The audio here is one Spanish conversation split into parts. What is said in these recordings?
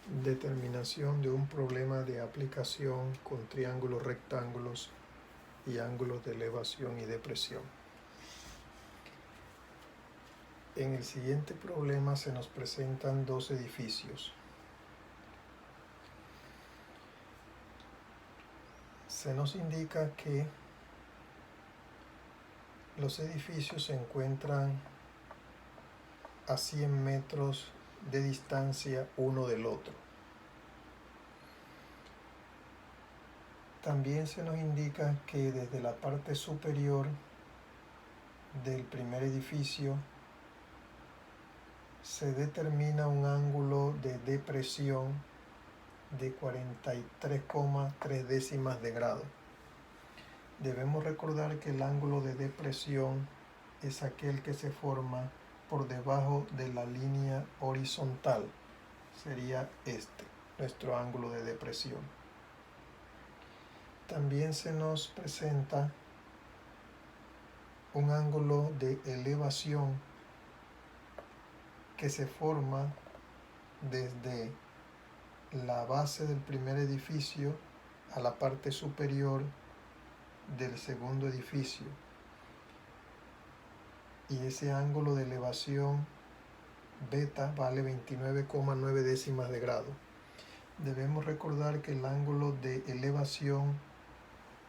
Determinación de un problema de aplicación con triángulos rectángulos y ángulos de elevación y depresión. En el siguiente problema se nos presentan dos edificios. Se nos indica que los edificios se encuentran a 100 metros de distancia uno del otro. También se nos indica que desde la parte superior del primer edificio se determina un ángulo de depresión de 43,3 décimas de grado. Debemos recordar que el ángulo de depresión es aquel que se forma por debajo de la línea horizontal. Sería este, nuestro ángulo de depresión. También se nos presenta un ángulo de elevación que se forma desde la base del primer edificio a la parte superior del segundo edificio. Y ese ángulo de elevación beta vale 29,9 décimas de grado. Debemos recordar que el ángulo de elevación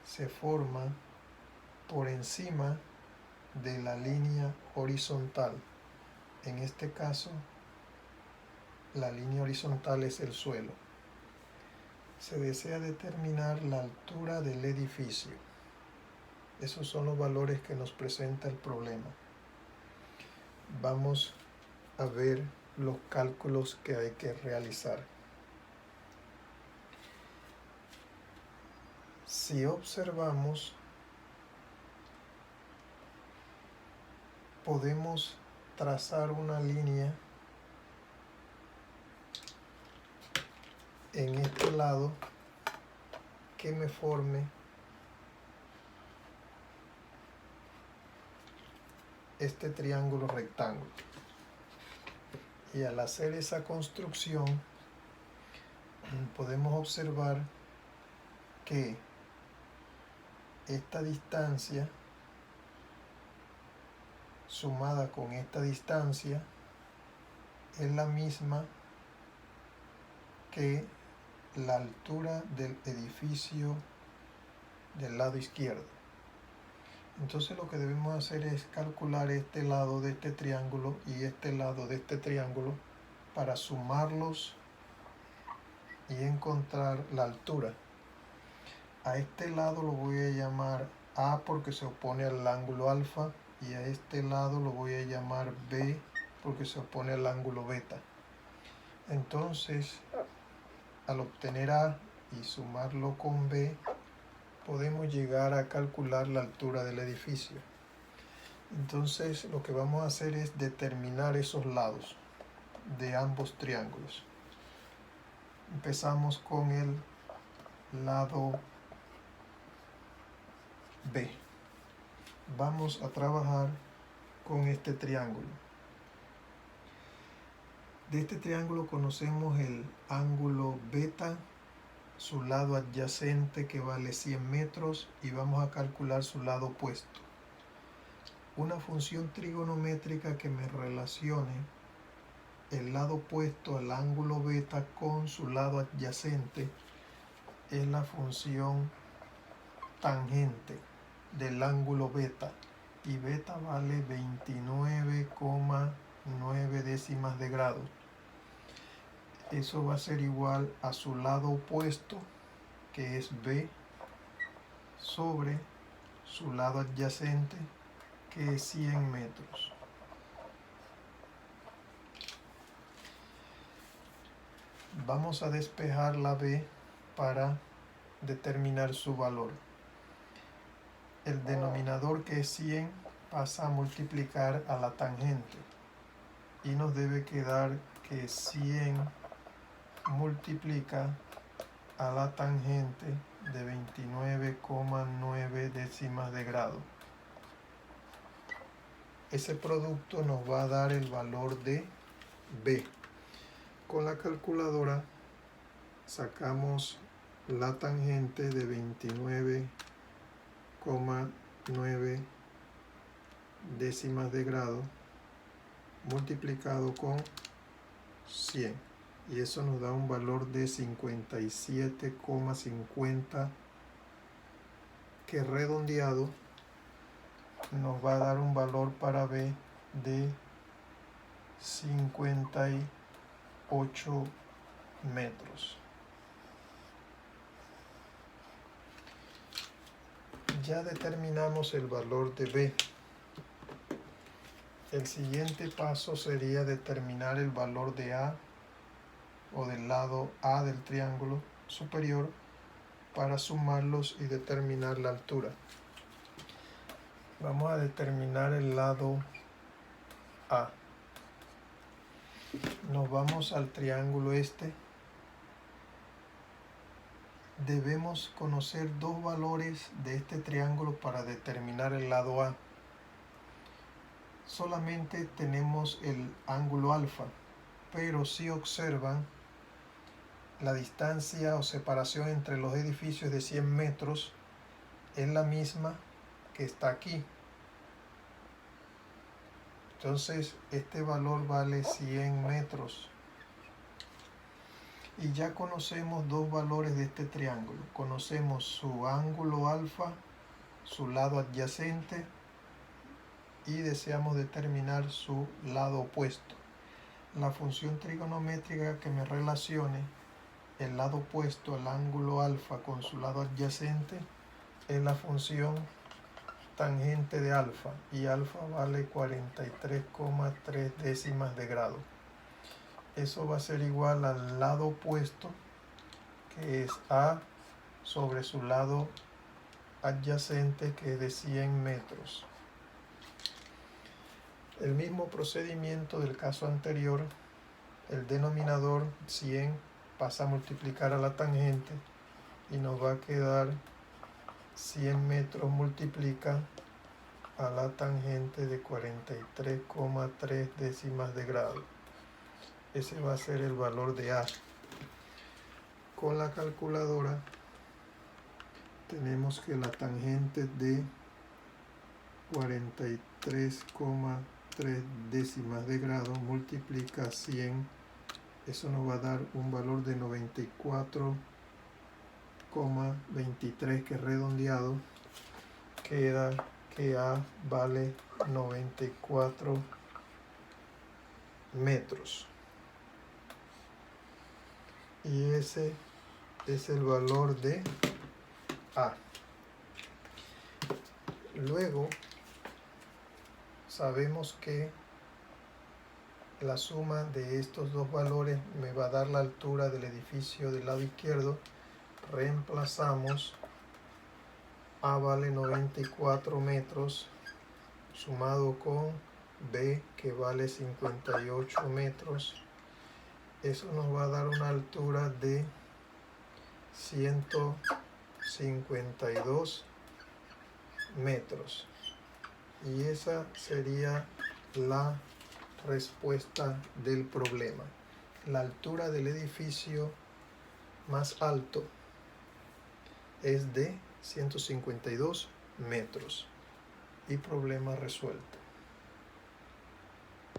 se forma por encima de la línea horizontal. En este caso, la línea horizontal es el suelo. Se desea determinar la altura del edificio. Esos son los valores que nos presenta el problema. Vamos a ver los cálculos que hay que realizar. Si observamos, podemos trazar una línea en este lado que me forme este triángulo rectángulo. Y al hacer esa construcción, podemos observar que esta distancia sumada con esta distancia es la misma que la altura del edificio del lado izquierdo. Entonces lo que debemos hacer es calcular este lado de este triángulo y este lado de este triángulo para sumarlos y encontrar la altura. A este lado lo voy a llamar A porque se opone al ángulo alfa, y a este lado lo voy a llamar B porque se opone al ángulo beta. Entonces, al obtener A y sumarlo con B, podemos llegar a calcular la altura del edificio. Entonces, lo que vamos a hacer es determinar esos lados de ambos triángulos. Empezamos con el lado B. Vamos a trabajar con este triángulo. De este triángulo conocemos el ángulo beta, su lado adyacente que vale 100 metros, y vamos a calcular su lado opuesto. Una función trigonométrica que me relacione el lado opuesto al ángulo beta con su lado adyacente es la función tangente del ángulo beta, y beta vale 29,9 décimas de grado. Eso va a ser igual a su lado opuesto, que es B, sobre su lado adyacente, que es 100 metros. Vamos a despejar la B para determinar su valor. El denominador, que es 100, pasa a multiplicar a la tangente y nos debe quedar que 100 multiplica a la tangente de 29,9 décimas de grado. Ese producto nos va a dar el valor de B. Con la calculadora sacamos la tangente de 29,9 décimas de grado multiplicado con 100, y eso nos da un valor de 57,50, que redondeado nos va a dar un valor para B de 58 metros. Ya determinamos el valor de B. El siguiente paso sería determinar el valor de A, o del lado A del triángulo superior, para sumarlos y determinar la altura. Vamos a determinar el lado A. Nos vamos al triángulo este. Debemos conocer dos valores de este triángulo para determinar el lado A. Solamente tenemos el ángulo alfa, pero si observan, la distancia o separación entre los edificios de 100 metros es la misma que está aquí. Entonces este valor vale 100 metros. Y ya conocemos dos valores de este triángulo. Conocemos su ángulo alfa, su lado adyacente, y deseamos determinar su lado opuesto. La función trigonométrica que me relacione el lado opuesto al ángulo alfa con su lado adyacente es la función tangente de alfa, y alfa vale 43,3 décimas de grado. Eso va a ser igual al lado opuesto, que es A sobre su lado adyacente, que es de 100 metros. El mismo procedimiento del caso anterior. El denominador 100 pasa a multiplicar a la tangente y nos va a quedar 100 metros multiplica a la tangente de 43,3 décimas de grado. Ese va a ser el valor de A. Con la calculadora tenemos que la tangente de 43,3 décimas de grado multiplica 100. Eso nos va a dar un valor de 94,23, que redondeado queda que A vale 94 metros. Y ese es el valor de A. Luego sabemos que la suma de estos dos valores me va a dar la altura del edificio del lado izquierdo. Reemplazamos A vale 94 metros sumado con B, que vale 58 metros. Eso nos va a dar una altura de 152 metros. Y esa sería la respuesta del problema. La altura del edificio más alto es de 152 metros. Y problema resuelto.